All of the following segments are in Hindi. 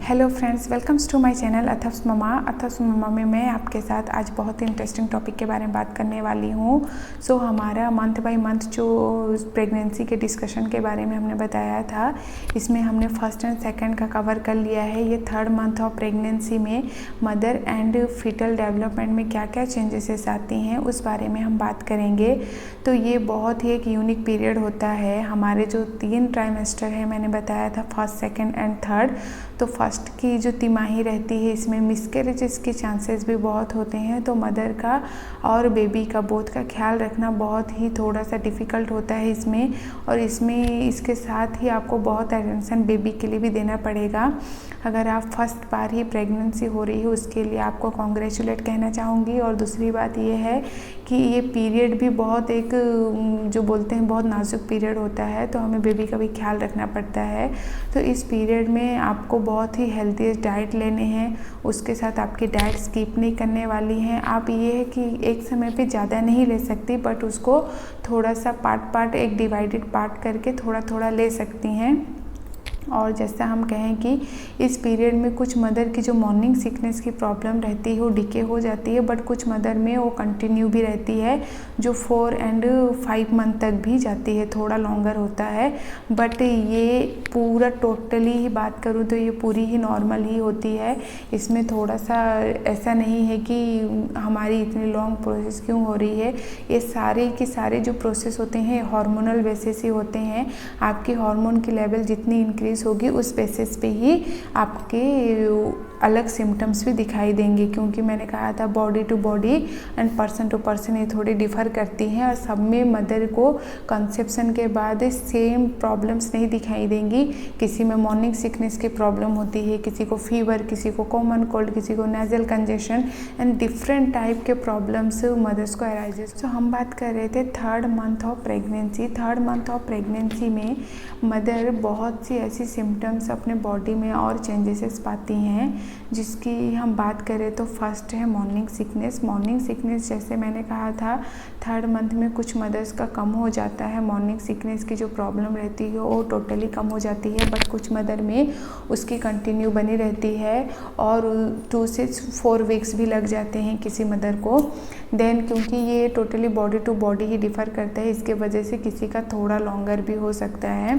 Hello friends, welcomes to my channel Atharv's mama में मैं आपके साथ आज बहुत ही इंटरेस्टिंग टॉपिक के बारे में बात करने वाली हूँ। सो हमारा मंथ बाय मंथ जो प्रेगनेंसी के डिस्कशन के बारे में हमने बताया था, इसमें हमने फर्स्ट एंड सेकंड का कवर कर लिया है। ये थर्ड मंथ ऑफ प्रेगनेंसी में मदर एंड फीटल डेवलपमेंट में क्या क्या चेंजेस आती हैं उस बारे में हम बात करेंगे। तो ये बहुत ही एक यूनिक पीरियड होता है। हमारे जो 3 ट्राइमेस्टर है मैंने बताया था, फर्स्ट, सेकंड एंड थर्ड। तो फर्स्ट की जो तिमाही रहती है इसमें मिसकैरेजेस के चांसेस भी बहुत होते हैं। तो मदर का और बेबी का बोथ का ख्याल रखना बहुत ही थोड़ा सा डिफ़िकल्ट होता है इसमें। और इसके साथ ही आपको बहुत अटेंशन बेबी के लिए भी देना पड़ेगा। अगर आप फर्स्ट बार ही प्रेगनेंसी हो रही है उसके लिए आपको कॉन्ग्रेचुलेट कहना चाहूँगी। और दूसरी बात ये है कि ये पीरियड भी बहुत एक जो बोलते हैं बहुत नाजुक पीरियड होता है, तो हमें बेबी का भी ख्याल रखना पड़ता है। तो इस पीरियड में आपको बहुत ही हेल्थी डाइट लेने हैं, उसके साथ आपकी डाइट स्किप नहीं करने वाली हैं। आप ये है कि एक समय पे ज़्यादा नहीं ले सकती, बट उसको थोड़ा सा पार्ट एक डिवाइडेड पार्ट करके थोड़ा थोड़ा ले सकती हैं। और जैसा हम कहें कि इस पीरियड में कुछ मदर की जो मॉर्निंग सिकनेस की प्रॉब्लम रहती है वो डिके हो जाती है, बट कुछ मदर में वो कंटिन्यू भी रहती है जो 4 एंड 5 मंथ तक भी जाती है, थोड़ा लॉन्गर होता है। बट ये पूरा टोटली ही बात करूँ तो ये पूरी ही नॉर्मल ही होती है। इसमें थोड़ा सा ऐसा नहीं है कि हमारी इतनी लॉन्ग प्रोसेस क्यों हो रही है। ये सारे के सारे जो प्रोसेस होते हैं हार्मोनल बेसिस ही होते हैं। आपकी हार्मोन की लेवल जितनी इंक्रीज होगी उस बेसिस पे ही आपके अलग सिम्टम्स भी दिखाई देंगे, क्योंकि मैंने कहा था body to body and person to person ये थोड़ी डिफ़र करती हैं। और सब में मदर को कंसेप्शन के बाद सेम प्रॉब्लम्स नहीं दिखाई देंगी। किसी में मॉर्निंग सिकनेस की प्रॉब्लम होती है, किसी को फीवर, किसी को कॉमन कोल्ड, किसी को nasal congestion and different type के प्रॉब्लम्स मदर्स को अराइजेस। तो हम बात कर रहे थे third month of pregnancy. Third month of pregnancy में मदर बहुत सी ऐसी सिम्टम्स अपने बॉडी में और चेंजेस पाती हैं, जिसकी हम बात करें तो फर्स्ट है मॉर्निंग सिकनेस। मॉर्निंग सिकनेस जैसे मैंने कहा था थर्ड मंथ में कुछ मदर्स का कम हो जाता है। मॉर्निंग सिकनेस की जो प्रॉब्लम रहती है वो टोटली कम हो जाती है, बट कुछ मदर में उसकी कंटिन्यू बनी रहती है और 2 से 4 वीक्स भी लग जाते हैं किसी मदर को। देन क्योंकि ये टोटली बॉडी टू बॉडी ही डिफ़र करता है, इसके वजह से किसी का थोड़ा लॉन्गर भी हो सकता है।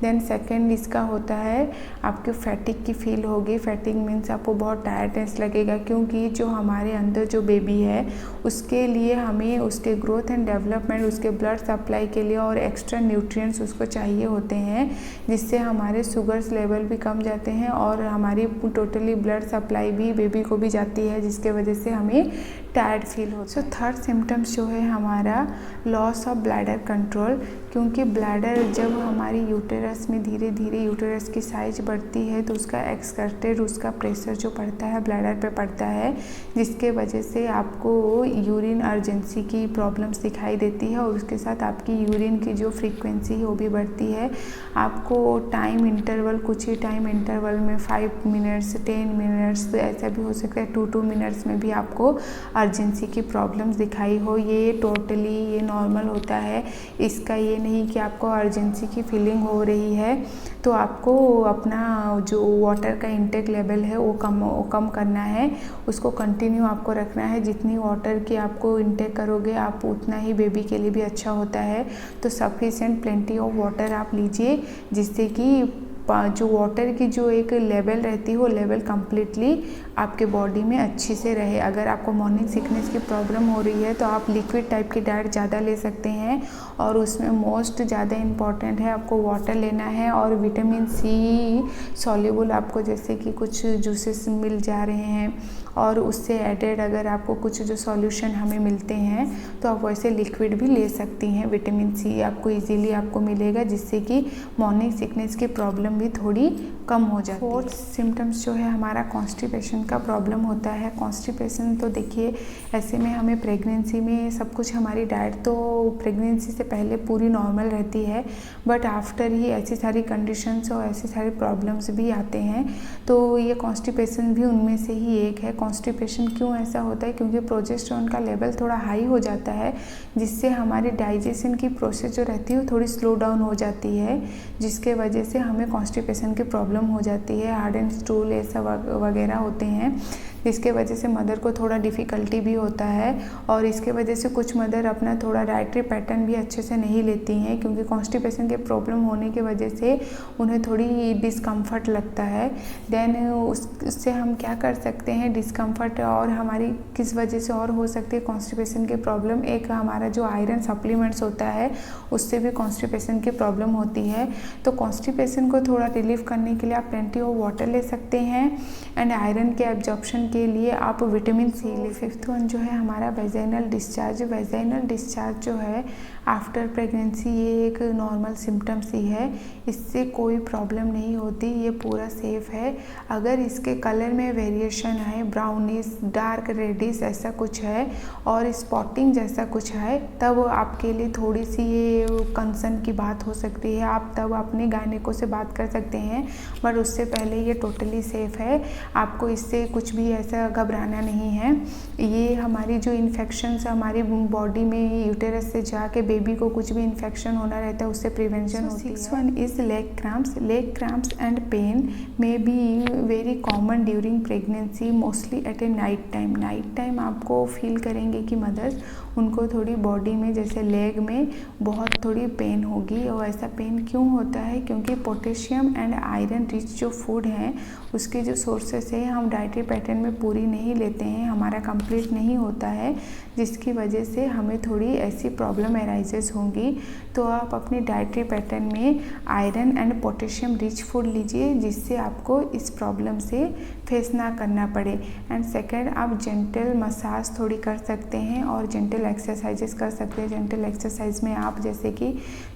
देन सेकेंड इसका होता है आपके फैटिक की फील होगी। फैटिक मीन्स आपको बहुत टायर्डनेस लगेगा, क्योंकि जो हमारे अंदर जो बेबी है उसके लिए हमें उसके ग्रोथ एंड डेवलपमेंट, उसके ब्लड सप्लाई के लिए और एक्स्ट्रा न्यूट्रिएंट्स उसको चाहिए होते हैं, जिससे हमारे शुगर्स लेवल भी कम जाते हैं और हमारी टोटली ब्लड सप्लाई भी बेबी को भी जाती है, जिसके वजह से हमें टायर्ड फील होता है। सो थर्ड सिम्टम्स जो है हमारा लॉस ऑफ ब्लैडर कंट्रोल, क्योंकि ब्लैडर जब हमारी यूटेरस में धीरे धीरे यूटेरस की साइज बढ़ती है तो उसका एक्सकर्टेड उसका प्रेशर जो पड़ता है ब्लैडर पे पड़ता है, जिसके वजह से आपको यूरिन अर्जेंसी की प्रॉब्लम्स दिखाई देती है और उसके साथ आपकी यूरिन की जो फ्रीक्वेंसी है वो भी बढ़ती है। आपको टाइम इंटरवल, कुछ ही टाइम इंटरवल में 5 मिनट्स, 10 मिनट्स, ऐसा भी हो सकता है 2 मिनट्स में भी आपको अर्जेंसी की प्रॉब्लम्स दिखाई हो। ये टोटली ये नॉर्मल होता है। इसका ये नहीं कि आपको अर्जेंसी की फीलिंग हो रही है तो आपको अपना जो वाटर का इंटेक लेवल है वो कम करना है, उसको कंटिन्यू आपको रखना है। जितनी वाटर की आपको इंटेक करोगे आप उतना ही बेबी के लिए भी अच्छा होता है। तो सफिशिएंट प्लेंटी ऑफ वाटर आप लीजिए, जिससे कि जो वाटर की जो एक लेवल रहती है वो लेवल कम्प्लीटली आपके बॉडी में अच्छी से रहे। अगर आपको मॉर्निंग सिकनेस की प्रॉब्लम हो रही है तो आप लिक्विड टाइप की डाइट ज़्यादा ले सकते हैं, और उसमें मोस्ट ज़्यादा इम्पॉर्टेंट है आपको वाटर लेना है और विटामिन सी सॉल्युबल आपको जैसे कि कुछ जूसेस मिल जा रहे हैं, और उससे एडेड अगर आपको कुछ जो सॉल्यूशन हमें मिलते हैं तो आप वैसे लिक्विड भी ले सकती हैं। विटामिन सी आपको इजीली आपको मिलेगा, जिससे कि मॉर्निंग सिकनेस की प्रॉब्लम भी थोड़ी कम हो जाती है। फोर्थ सिम्टम्स जो है हमारा कॉन्स्टिपेशन का प्रॉब्लम होता है। कॉन्स्टिपेशन तो देखिए ऐसे में हमें प्रेगनेंसी में सब कुछ हमारी डाइट तो प्रेगनेंसी से पहले पूरी नॉर्मल रहती है, बट आफ्टर ही ऐसी सारी कंडीशंस और ऐसी सारी प्रॉब्लम्स भी आते हैं। तो ये कॉन्स्टिपेशन भी उनमें से ही एक है। कॉन्स्टिपेशन क्यों ऐसा होता है? क्योंकि प्रोजेस्टेरोन का लेवल थोड़ा हाई हो जाता है, जिससे हमारी डाइजेशन की प्रोसेस जो रहती है वो थोड़ी स्लो डाउन हो जाती है, जिसके वजह से हमें कॉन्स्टिपेशन की प्रॉब्लम हो जाती है, हार्ड एंड स्टूल ऐसा वगैरह होते हैं, जिसके वजह से मदर को थोड़ा डिफ़िकल्टी भी होता है। और इसके वजह से कुछ मदर अपना थोड़ा डाइटरी पैटर्न भी अच्छे से नहीं लेती हैं, क्योंकि कॉन्स्टिपेशन के प्रॉब्लम होने की वजह से उन्हें थोड़ी डिस्कम्फर्ट लगता है। देन उससे हम क्या कर सकते हैं, डिस्कम्फर्ट और हमारी किस वजह से और हो सकती है कॉन्स्टिपेशन की प्रॉब्लम, एक हमारा जो आयरन सप्लीमेंट्स होता है उससे भी कॉन्स्टिपेशन की प्रॉब्लम होती है। तो कॉन्स्टिपेशन को थोड़ा रिलीफ करने के लिए आप प्लेंटी ऑफ वाटर ले सकते हैं एंड आयरन के एब्जॉर्प्शन के लिए आप विटामिन सी ले। फिफ्थ वन जो है हमारा वेजाइनल डिस्चार्ज। वेजाइनल डिस्चार्ज जो है आफ्टर प्रेगनेंसी ये एक नॉर्मल सिम्टम्स ही है, इससे कोई प्रॉब्लम नहीं होती, ये पूरा सेफ है। अगर इसके कलर में वेरिएशन है, ब्राउनिश, डार्क रेडिश ऐसा कुछ है और स्पॉटिंग जैसा कुछ है, तब आपके लिए थोड़ी सी ये कंसर्न की बात हो सकती है। आप तब अपने गायनेको से बात कर सकते हैं, बट उससे पहले ये टोटली सेफ है, आपको इससे कुछ भी ऐसा घबराना नहीं है। ये हमारी जो इन्फेक्शंस हमारी बॉडी में यूटेरस से जाके बेबी को कुछ भी इन्फेक्शन होना रहता है उससे प्रिवेंशन होती है। 6 one is leg cramps. Leg cramps and pain may be very common during pregnancy, mostly at a night time. Night time आपको फील करेंगे कि मदर्स उनको थोड़ी बॉडी में जैसे लेग में बहुत थोड़ी पेन होगी। और ऐसा पेन क्यों होता है, क्योंकि पोटेशियम एंड आयरन रिच जो फूड हैं उसके जो सोर्सेस है हम डाइटरी पैटर्न में पूरी नहीं लेते हैं, हमारा कंप्लीट नहीं होता है, जिसकी वजह से हमें थोड़ी ऐसी प्रॉब्लम अराइजेस होंगी। तो आप अपनी डाइटरी पैटर्न में iron and potassium rich food लीजिए, जिससे आपको इस प्रॉब्लम से फेस ना करना पड़े। एंड सेकेंड, आप जेंटल मसाज थोड़ी कर सकते हैं और जेंटल एक्सरसाइजेस कर सकते हैं। जेंटल एक्सरसाइज में आप जैसे कि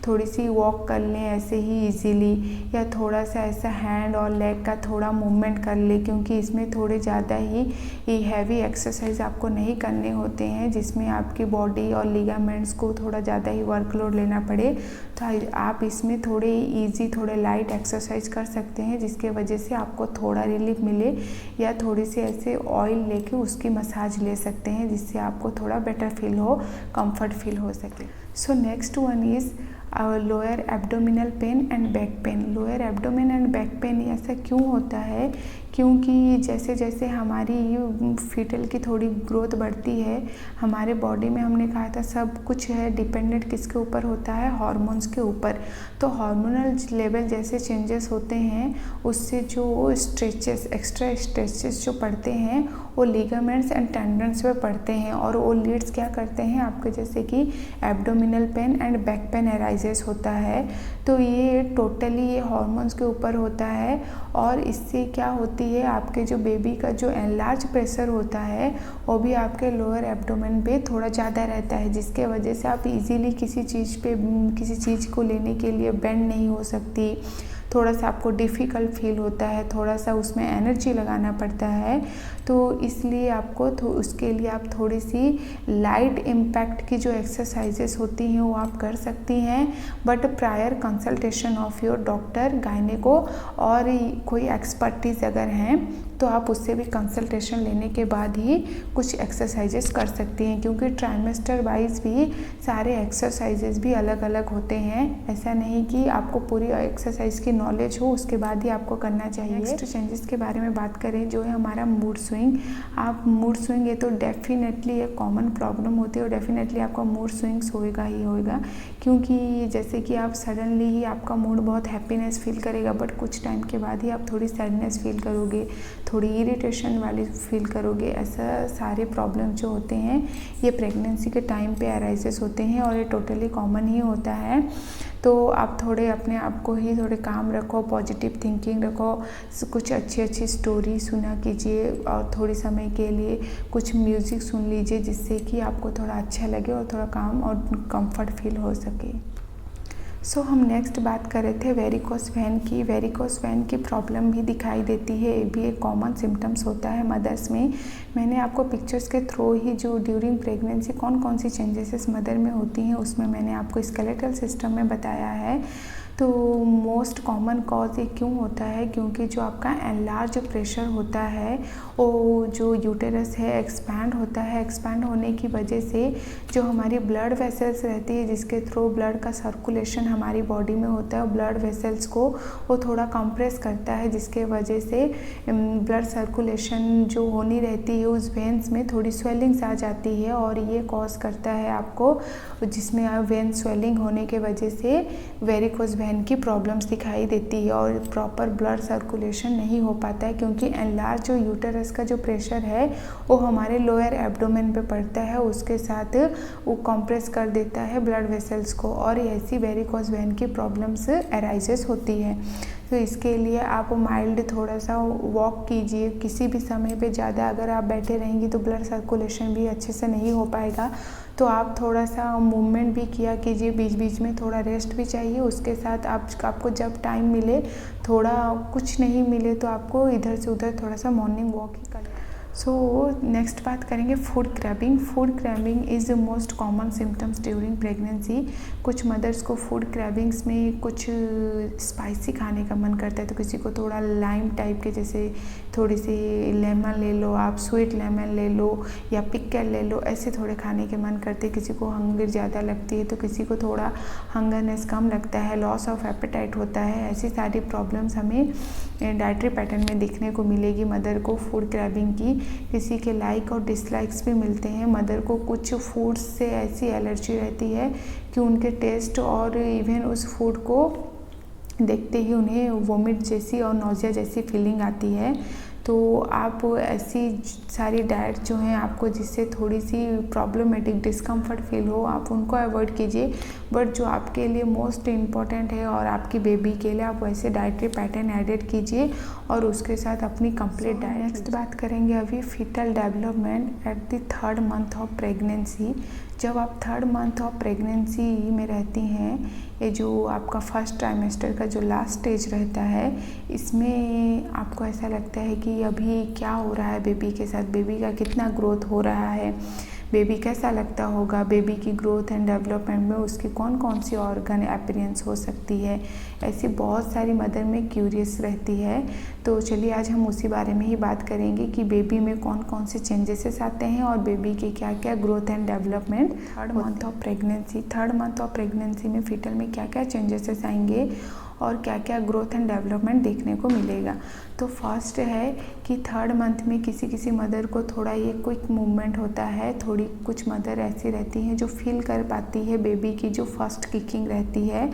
थोड़ी सी वॉक कर लें ऐसे ही इजीली, या थोड़ा सा ऐसा हैंड और लेग का थोड़ा मूवमेंट कर लें, क्योंकि इसमें थोड़े ज़्यादा ही हैवी एक्सरसाइज आपको नहीं करने होते हैं, जिसमें आपकी बॉडी और लिगामेंट्स को थोड़ा ज़्यादा ही वर्कलोड लेना पड़े। तो आप इसमें थोड़े ईजी थोड़े लाइट एक्सरसाइज कर सकते हैं, जिसके वजह से आपको थोड़ा रिलीफ मिले, या थोड़ी सी ऐसे ऑयल लेके उसकी मसाज ले सकते हैं, जिससे आपको थोड़ा बेटर फील हो, कंफर्ट फील हो सके। So next one is lower abdominal pain and back pain. Lower abdomen and back pain ऐसा क्यों होता है, क्योंकि जैसे जैसे हमारी फीटल की थोड़ी ग्रोथ बढ़ती है हमारे बॉडी में, हमने कहा था सब कुछ है डिपेंडेंट किसके ऊपर होता है, हार्मोन्स के ऊपर। तो हार्मोनल लेवल जैसे चेंजेस होते हैं उससे जो स्ट्रेचेस, एक्स्ट्रा स्ट्रेचेस जो पड़ते हैं वो लिगामेंट्स एंड टेंडन्स पे पड़ते हैं, और वो लीड्स क्या करते हैं आपके जैसे कि abdominal pain and back pain arises होता है। तो ये टोटली ये हार्मोन्स के ऊपर होता है, और इससे क्या होती है आपके जो बेबी का जो एनलार्ज प्रेशर होता है वो भी आपके लोअर एब्डोमेन पे थोड़ा ज़्यादा रहता है, जिसके वजह से आप इजीली किसी चीज़ को लेने के लिए बेंड नहीं हो सकती, थोड़ा सा आपको डिफ़िकल्ट फील होता है, थोड़ा सा उसमें एनर्जी लगाना पड़ता है। तो इसलिए आपको उसके लिए आप थोड़ी सी लाइट इम्पैक्ट की जो एक्सरसाइजेस होती हैं वो आप कर सकती हैं, but prior consultation of your doctor, gynaeco और कोई एक्सपर्टीज़ अगर हैं तो आप उससे भी कंसल्टेशन लेने के बाद ही कुछ एक्सरसाइजेस कर सकती हैं, क्योंकि ट्राइमेस्टर वाइज भी सारे एक्सरसाइजेस भी अलग अलग होते हैं। ऐसा नहीं कि आपको पूरी एक्सरसाइज की नॉलेज हो उसके बाद ही आपको करना चाहिए। नेक्स्ट चेंजेस के बारे में बात करें जो है हमारा मूड स्विंग। आप मूड स्विंग ये तो डेफिनेटली एक कॉमन प्रॉब्लम होती है, और डेफिनेटली आपका मूड स्विंग्स होएगा ही होएगा, क्योंकि जैसे कि आप सडनली ही आपका मूड बहुत हैप्पीनेस फील करेगा, बट कुछ टाइम के बाद ही आप थोड़ी सैडनेस फील करोगे, थोड़ी इरिटेशन वाली फील करोगे। ऐसा सारे प्रॉब्लम जो होते हैं ये प्रेगनेंसी के टाइम पे अराइजेस होते हैं, और ये टोटली कॉमन ही होता है। तो आप थोड़े अपने आप को ही थोड़े काम रखो, पॉजिटिव थिंकिंग रखो, कुछ अच्छी अच्छी स्टोरी सुना कीजिए, और थोड़ी समय के लिए कुछ म्यूज़िक सुन लीजिए, जिससे कि आपको थोड़ा अच्छा लगे और थोड़ा काम और कंफर्ट फील हो सके। सो हम नेक्स्ट बात कर रहे थे वेरिकोस वेन की। वेरिकोस वेन की प्रॉब्लम भी दिखाई देती है, ये भी एक कॉमन सिम्टम्स होता है मदर्स में। मैंने आपको पिक्चर्स के थ्रू ही जो ड्यूरिंग प्रेगनेंसी कौन कौन सी चेंजेस मदर में होती हैं उसमें मैंने आपको स्केलेटल सिस्टम में बताया है। तो मोस्ट कॉमन कॉज ये क्यों होता है, क्योंकि जो आपका एनलार्ज प्रेशर होता है वो जो यूटेरस है एक्सपैंड होता है। एक्सपैंड होने की वजह से जो हमारी ब्लड वेसल्स रहती है जिसके थ्रू ब्लड का सर्कुलेशन हमारी बॉडी में होता है, ब्लड वेसल्स को वो थोड़ा कंप्रेस करता है, जिसके वजह से ब्लड सर्कुलेशन जो होनी रहती है उस वेन्स में थोड़ी स्वेलिंग्स आ जाती है और ये कॉज करता है आपको, जिसमें वेन स्वेलिंग होने के वजह से वेरिकोज वेन की प्रॉब्लम्स दिखाई देती है और प्रॉपर ब्लड सर्कुलेशन नहीं हो पाता है, क्योंकि एनलार्ज जो यूटेरस का जो प्रेशर है वो हमारे लोअर एब्डोमेन पे पड़ता है, उसके साथ वो कंप्रेस कर देता है ब्लड वेसल्स को और ऐसी वेरिकोज वेन की प्रॉब्लम्स अराइजेस होती है। तो इसके लिए आप माइल्ड थोड़ा सा वॉक कीजिए किसी भी समय पे। ज़्यादा अगर आप बैठे रहेंगी तो ब्लड सर्कुलेशन भी अच्छे से नहीं हो पाएगा, तो आप थोड़ा सा मूवमेंट भी किया कीजिए, बीच बीच में थोड़ा रेस्ट भी चाहिए। उसके साथ आपको जब टाइम मिले, थोड़ा कुछ नहीं मिले तो आपको इधर से उधर थोड़ा सा मॉर्निंग वॉक ही करना। सो नेक्स्ट बात करेंगे food craving. Food craving is the most common symptoms during pregnancy. कुछ मदर्स को फूड क्रैबिंग्स में कुछ स्पाइसी खाने का मन करता है, तो किसी को थोड़ा लाइम टाइप के, जैसे थोड़ी सी लेमन ले लो, आप स्वीट लेमन ले लो या पिकल ले लो, ऐसे थोड़े खाने के मन करते हैं। किसी को हंगर ज़्यादा लगती है तो किसी को थोड़ा हंगरनेस कम लगता है, लॉस ऑफ एपेटाइट होता है। ऐसी सारी प्रॉब्लम्स हमें डाइटरी पैटर्न में देखने को मिलेगी मदर को फूड क्रैबिंग की। किसी के लाइक और डिसलाइक्स भी मिलते हैं। मदर को कुछ फूड्स से ऐसी एलर्जी रहती है कि उनके टेस्ट और इवन उस फूड को देखते ही उन्हें वोमिट जैसी और नौजिया जैसी फीलिंग आती है। तो आप ऐसी सारी डाइट जो हैं आपको जिससे थोड़ी सी प्रॉब्लमेटिक डिस्कम्फर्ट फील हो, आप उनको अवॉइड कीजिए। बट जो आपके लिए मोस्ट इम्पॉर्टेंट है और आपकी बेबी के लिए, आप वैसे डाइटरी पैटर्न एडिट कीजिए और उसके साथ अपनी कंप्लीट डाइट। नेक्स्ट बात करेंगे अभी fetal development at the 3rd month of pregnancy. जब आप 3rd मंथ ऑफ प्रेगनेंसी में रहती हैं, ये जो आपका फर्स्ट ट्राइमेस्टर का जो लास्ट स्टेज रहता है, इसमें आपको ऐसा लगता है कि अभी क्या हो रहा है बेबी के साथ, बेबी का कितना ग्रोथ हो रहा है, बेबी कैसा लगता होगा, बेबी की ग्रोथ एंड डेवलपमेंट में उसकी कौन कौन सी ऑर्गन अपीयरेंस हो सकती है, ऐसी बहुत सारी मदर में क्यूरियस रहती है। तो चलिए आज हम उसी बारे में ही बात करेंगे कि बेबी में कौन कौन से चेंजेस आते हैं और बेबी के क्या क्या growth and development 3rd month of pregnancy. 3rd month of pregnancy में फीटल में क्या क्या चेंजेस आएंगे और क्या क्या ग्रोथ एंड डेवलपमेंट देखने को मिलेगा। तो फर्स्ट है कि 3rd मंथ में किसी किसी मदर को थोड़ा ये क्विक मूवमेंट होता है। थोड़ी कुछ मदर ऐसी रहती हैं जो फील कर पाती है बेबी की जो फर्स्ट किकिंग रहती है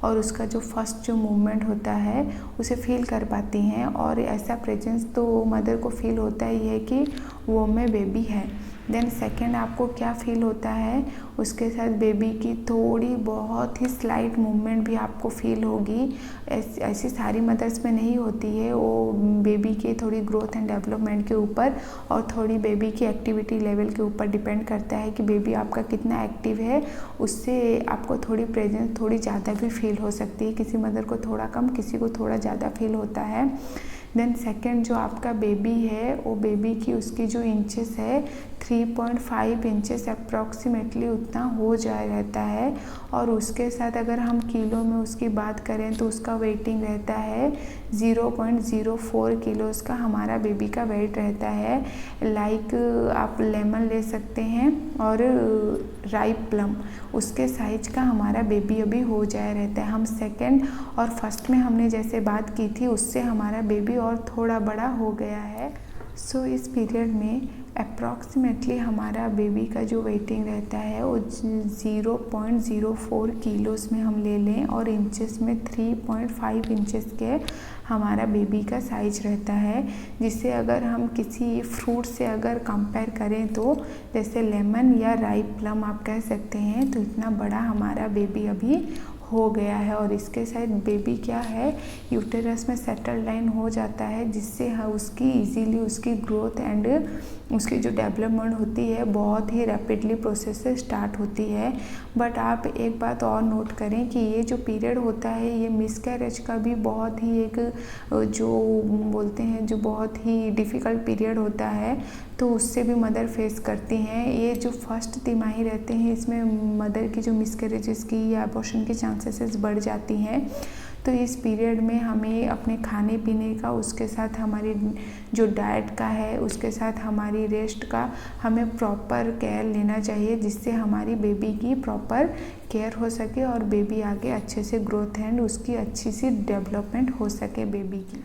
और उसका जो फर्स्ट जो मूवमेंट होता है उसे फील कर पाती हैं, और ऐसा प्रेजेंस तो मदर को फील होता ही है कि वो में बेबी है। देन सेकेंड आपको क्या फील होता है, उसके साथ बेबी की थोड़ी बहुत ही स्लाइट मूवमेंट भी आपको फील होगी। ऐसी सारी मदर्स में नहीं होती है, वो बेबी के थोड़ी ग्रोथ एंड डेवलपमेंट के ऊपर और थोड़ी बेबी की एक्टिविटी लेवल के ऊपर डिपेंड करता है कि बेबी आपका कितना एक्टिव है, उससे आपको थोड़ी प्रेजेंस थोड़ी ज़्यादा भी फील हो सकती है। किसी मदर को थोड़ा कम, किसी को थोड़ा ज़्यादा फील होता है। देन सेकेंड जो आपका बेबी है, वो बेबी की उसकी जो इंचेस है 3.5 इंचेस अप्रॉक्सीमेटली उतना हो जाए रहता है, और उसके साथ अगर हम किलो में उसकी बात करें तो उसका वेटिंग रहता है 0.04 किलोज़ का हमारा बेबी का वेट रहता है। लाइक आप लेमन ले सकते हैं और राइप प्लम, उसके साइज का हमारा बेबी अभी हो जाए रहता है। हम सेकेंड और फर्स्ट में हमने जैसे बात की थी उससे हमारा बेबी और थोड़ा बड़ा हो गया है। सो इस पीरियड में अप्रॉक्सीमेटली हमारा बेबी का जो वेटिंग रहता है वो 0.04 किलोज़ में हम ले लें, और इंचेस में 3.5 इंचेस के हमारा बेबी का साइज रहता है। जिससे अगर हम किसी फ्रूट से अगर कंपेयर करें तो जैसे लेमन या राइप प्लम आप कह सकते हैं, तो इतना बड़ा हमारा बेबी अभी हो गया है। और इसके साथ बेबी क्या है, यूटेरस में सेटल डाउन हो जाता है, जिससे उसकी इजीली उसकी ग्रोथ एंड उसकी जो डेवलपमेंट होती है बहुत ही रैपिडली प्रोसेस से स्टार्ट होती है। बट आप एक बात और नोट करें कि ये जो पीरियड होता है ये मिसकैरेज का भी बहुत ही एक जो बोलते हैं जो बहुत ही डिफ़िकल्ट पीरियड होता है। तो उससे भी मदर फेस करती हैं। ये जो फर्स्ट तिमाही रहते हैं इसमें मदर की जो मिसकैरेजेस की या अबॉर्शन के चांसेस बढ़ जाती हैं। तो इस पीरियड में हमें अपने खाने पीने का, उसके साथ हमारी जो डाइट का है, उसके साथ हमारी रेस्ट का हमें प्रॉपर केयर लेना चाहिए, जिससे हमारी बेबी की प्रॉपर केयर हो सके और बेबी आगे अच्छे से ग्रोथ एंड उसकी अच्छी सी डेवलपमेंट हो सके बेबी की।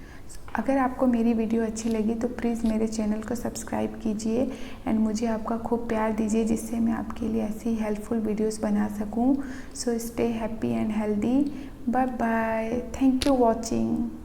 अगर आपको मेरी वीडियो अच्छी लगी तो प्लीज़ मेरे चैनल को सब्सक्राइब कीजिए एंड मुझे आपका खूब प्यार दीजिए, जिससे मैं आपके लिए ऐसी हेल्पफुल वीडियोस बना सकूं। So stay happy and healthy. Bye bye. Thank you watching.